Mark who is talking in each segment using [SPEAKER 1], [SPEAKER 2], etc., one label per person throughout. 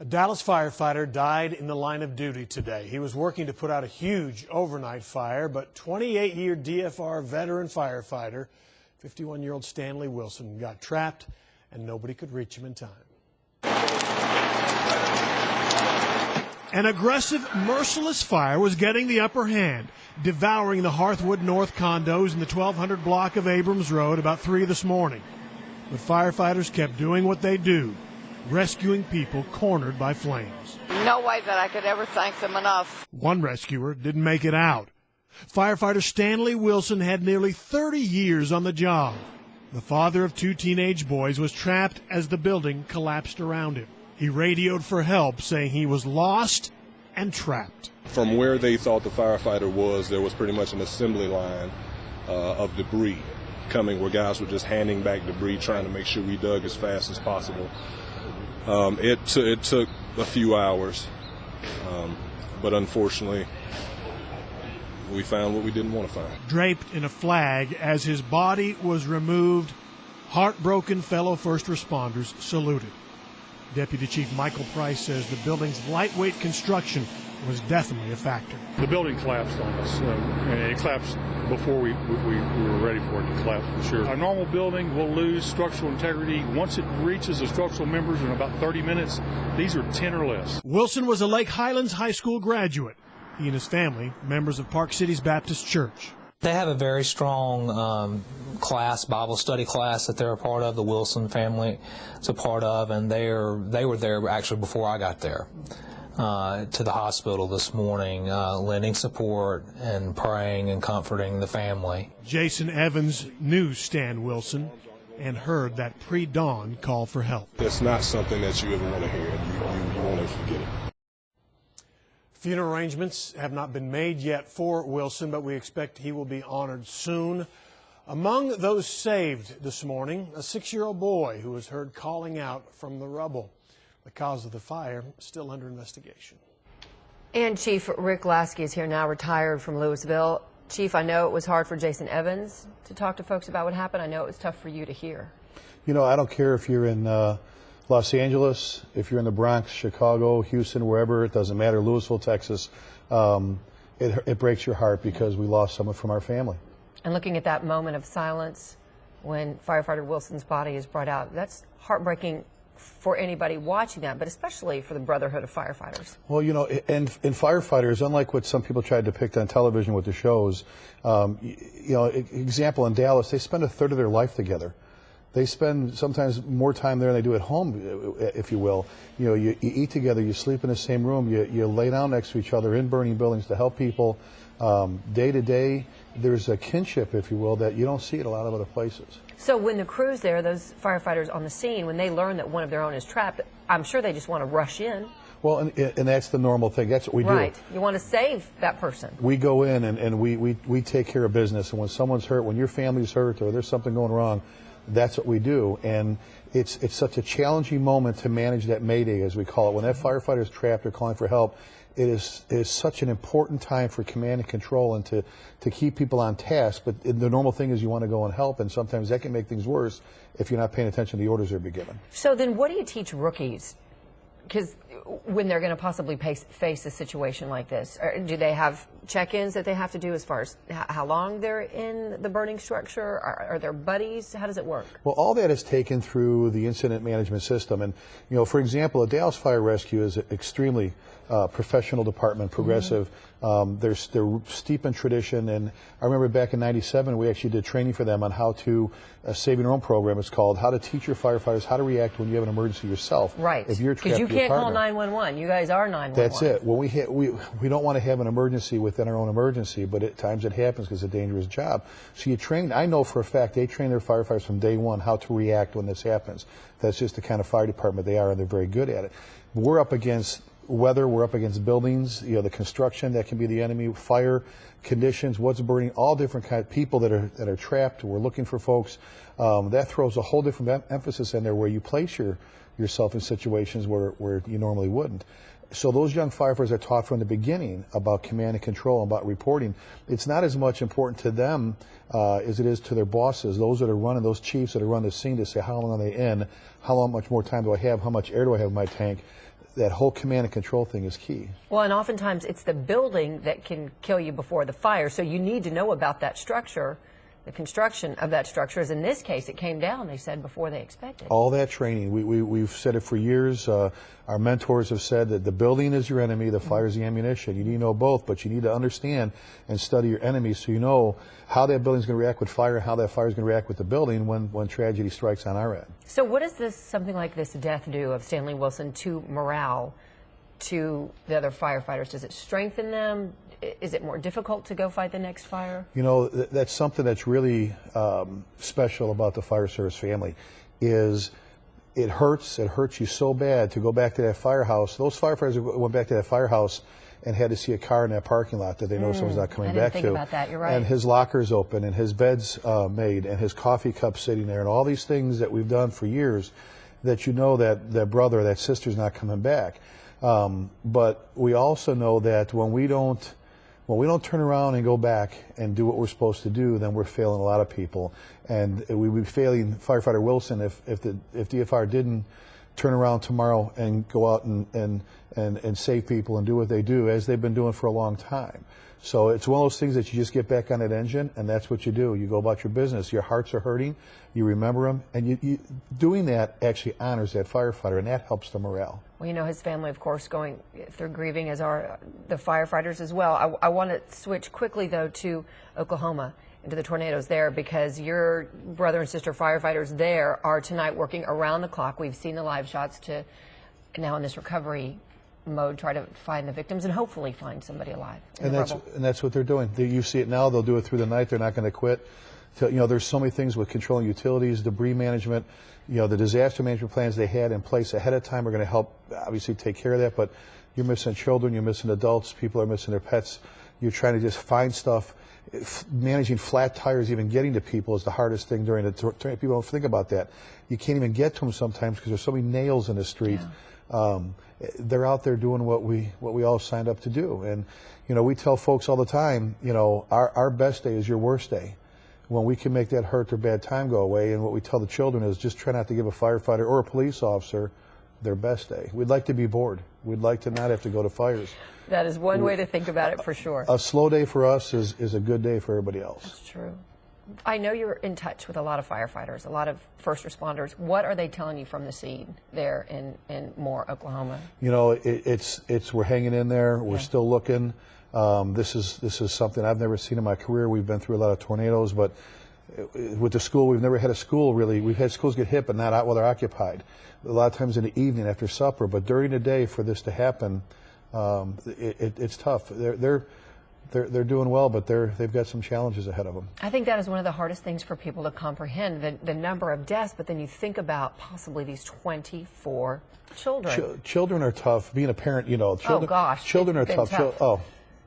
[SPEAKER 1] A Dallas firefighter died in the line of duty today. He was working to put out a huge overnight fire, but 28-year DFR veteran firefighter, 51-year-old Stanley Wilson, got trapped and nobody could reach him in time. An aggressive, merciless fire was getting the upper hand, devouring the Hearthwood North condos in the 1200 block of Abrams Road about 3 this morning. But firefighters kept doing what they do, rescuing people cornered by flames.
[SPEAKER 2] No way that I could ever thank them enough.
[SPEAKER 1] One rescuer didn't make it out. Firefighter Stanley Wilson had nearly 30 years on the job. The father of 2 teenage boys was trapped as the building collapsed around him. He radioed for help, saying he was lost and trapped.
[SPEAKER 3] From where they thought the firefighter was, there was pretty much an assembly line of debris coming, where guys were just handing back debris, trying to make sure we dug as fast as possible. It took a few hours, but unfortunately, we found what we didn't want to find.
[SPEAKER 1] Draped in a flag as his body was removed, heartbroken fellow first responders saluted. Deputy Chief Michael Price says the building's lightweight construction was definitely a factor.
[SPEAKER 4] The building collapsed on us, and it collapsed before we were ready for it to collapse, for sure. A normal building will lose structural integrity once it reaches the structural members in about 30 minutes. These are 10 or less.
[SPEAKER 1] Wilson was a Lake Highlands High School graduate. He and his family, members of Park Cities Baptist Church.
[SPEAKER 5] They have a very strong Bible study class that they're a part of, the Wilson family is a part of, and they were there actually before I got there. To the hospital this morning, lending support and praying and comforting the family.
[SPEAKER 1] Jason Evans knew Stan Wilson and heard that pre-dawn call for help.
[SPEAKER 3] It's not something that you ever want to hear. You want to forget it.
[SPEAKER 1] Funeral arrangements have not been made yet for Wilson, but we expect he will be honored soon. Among those saved this morning, a 6-year-old boy who was heard calling out from the rubble. The cause of the fire is still under investigation.
[SPEAKER 6] And Chief Rick Lasky is here now, retired from Louisville. Chief, I know it was hard for Jason Evans to talk to folks about what happened. I know it was tough for you to hear.
[SPEAKER 7] You know, I don't care if you're in Los Angeles, if you're in the Bronx, Chicago, Houston, wherever, it doesn't matter, Louisville, Texas. It breaks your heart because we lost someone from our family.
[SPEAKER 6] And looking at that moment of silence when firefighter Wilson's body is brought out, that's heartbreaking for anybody watching that, but especially for the brotherhood of firefighters.
[SPEAKER 7] Well, you know, and firefighters, unlike what some people try to depict on television with the shows, you know, example in Dallas, they spend a third of their life together. They spend sometimes more time there than they do at home, if you will. You know, you eat together, you sleep in the same room, you lay down next to each other in burning buildings to help people. Day to day, there's a kinship, if you will, that you don't see at a lot of other places.
[SPEAKER 6] So when the crew's there, those firefighters on the scene, when they learn that one of their own is trapped, I'm sure they just want to rush in.
[SPEAKER 7] Well, and that's the normal thing. That's what we do.
[SPEAKER 6] Right. You want to save that person.
[SPEAKER 7] We go in and we take care of business. And when someone's hurt, when your family's hurt or there's something going wrong, that's what we do. And it's such a challenging moment to manage that mayday, as we call it. When that firefighter is trapped or calling for help, it is such an important time for command and control and to keep people on task. But the normal thing is you want to go and help, and sometimes that can make things worse if you're not paying attention to the orders they're being given.
[SPEAKER 6] So then what do you teach rookies? Because when they're going to possibly face a situation like this, do they have check-ins that they have to do as far as how long they're in the burning structure? Are there buddies? How does it work?
[SPEAKER 7] Well, all that is taken through the incident management system. And, you know, for example, a Dallas Fire Rescue is an extremely professional department, progressive. They're steep in tradition. And I remember back in '97, we actually did training for them on how to Saving Your Own program. It's called How to Teach Your Firefighters How to React When You Have an Emergency Yourself.
[SPEAKER 6] Right.
[SPEAKER 7] If you're trapped,
[SPEAKER 6] because you can't call 911. You guys are 911.
[SPEAKER 7] That's it. When we don't want to have an emergency within our own emergency, but at times it happens because it's a dangerous job. So you train. I know for a fact they train their firefighters from day one how to react when this happens. That's just the kind of fire department they are, and they're very good at it. We're up against weather, we're up against buildings, you know, the construction that can be the enemy, fire conditions, what's burning, all different kind of people that are trapped. We're looking for folks. That throws a whole different emphasis in there where you place yourself in situations where you normally wouldn't. So those young firefighters are taught from the beginning about command and control, about reporting. It's not as much important to them as it is to their bosses, those that are running, those chiefs that are running the scene, to say how long are they in, how much more time do I have, how much air do I have in my tank. that whole command and control thing is key.
[SPEAKER 6] Well, and oftentimes it's the building that can kill you before the fire, so you need to know about that structure, the construction of that structure. As in this case, it came down, they said, before they expected.
[SPEAKER 7] All that training, we've said it for years. Our mentors have said that the building is your enemy, the fire is the ammunition. You need to know both, but you need to understand and study your enemy so you know how that building is going to react with fire and how that fire is going to react with the building when tragedy strikes on our end.
[SPEAKER 6] So what does something like this death do of Stanley Wilson to morale, to the other firefighters? Does it strengthen them? Is it more difficult to go fight the next fire?
[SPEAKER 7] You know, that's something that's really special about the fire service family is it hurts you so bad to go back to that firehouse. Those firefighters went back to that firehouse and had to see a car in that parking lot that they know someone's not coming back to.
[SPEAKER 6] I didn't think about that, you're right.
[SPEAKER 7] And his locker's open and his bed's made and his coffee cup sitting there and all these things that we've done for years that you know that that brother, that sister's not coming back. But we also know that when we don't turn around and go back and do what we're supposed to do, then we're failing a lot of people. And we would be failing Firefighter Wilson if DFR didn't turn around tomorrow and go out and save people and do what they do, as they've been doing for a long time. So it's one of those things that you just get back on that engine, and that's what you do. You go about your business. Your hearts are hurting. You remember them. And doing that actually honors that firefighter, and that helps the morale.
[SPEAKER 6] Well, you know, his family, of course, going through grieving, as are the firefighters as well. I want to switch quickly, though, to Oklahoma, into the tornadoes there, because your brother and sister firefighters there are tonight working around the clock. We've seen the live shots to now in this recovery mode try to find the victims and hopefully find somebody alive.
[SPEAKER 7] And that's what they're doing. You see it now. They'll do it through the night. They're not going to quit. You know, there's so many things with controlling utilities, debris management. You know, the disaster management plans they had in place ahead of time are going to help, obviously, take care of that. But you're missing children, you're missing adults, people are missing their pets. You're trying to just find stuff. Managing flat tires, even getting to people, is the hardest thing during the tornado. People don't think about that. You can't even get to them sometimes because there's so many nails in the street. Yeah. They're out there doing what we all signed up to do. And, you know, we tell folks all the time, you know, our best day is your worst day. When we can make that hurt or bad time go away, and what we tell the children is just try not to give a firefighter or a police officer their best day. We'd like to be bored. We'd like to not have to go to fires.
[SPEAKER 6] That is one way to think about it, for sure.
[SPEAKER 7] A slow day for us is a good day for everybody else.
[SPEAKER 6] That's true. I know you're in touch with a lot of firefighters, a lot of first responders. What are they telling you from the scene there in Moore, Oklahoma? You know,
[SPEAKER 7] we're hanging in there. We're still looking. This is something I've never seen in my career. We've been through a lot of tornadoes, but with the school, we've never had a school really. We've had schools get hit, but not out while they're occupied. A lot of times in the evening after supper, but during the day for this to happen, it's tough. They're doing well, but they've got some challenges ahead of them.
[SPEAKER 6] I think that is one of the hardest things for people to comprehend, the number of deaths, but then you think about possibly these 24 children.
[SPEAKER 7] Children are tough. Being a parent, you know, children are tough.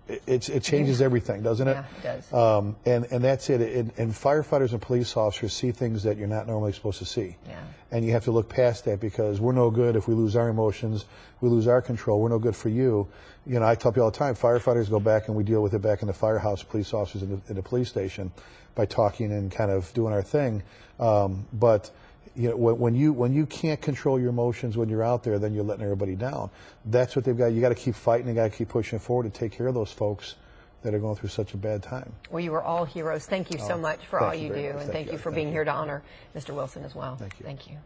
[SPEAKER 7] It changes everything, doesn't it?
[SPEAKER 6] Yeah, it does.
[SPEAKER 7] And that's it. And firefighters and police officers see things that you're not normally supposed to see.
[SPEAKER 6] Yeah.
[SPEAKER 7] And you have to look past that, because we're no good if we lose our emotions, we lose our control. We're no good for you. You know, I tell people all the time, firefighters go back and we deal with it back in the firehouse, police officers in the police station, by talking and kind of doing our thing. But you know, when you can't control your emotions when you're out there, then you're letting everybody down. That's what they've got. You got to keep fighting. You got to keep pushing forward to take care of those folks that are going through such a bad time.
[SPEAKER 6] Well, you are all heroes. Thank you so much for all you do, and
[SPEAKER 7] thank
[SPEAKER 6] you for being here to honor Mr. Wilson as well.
[SPEAKER 7] Thank you.
[SPEAKER 6] Thank you.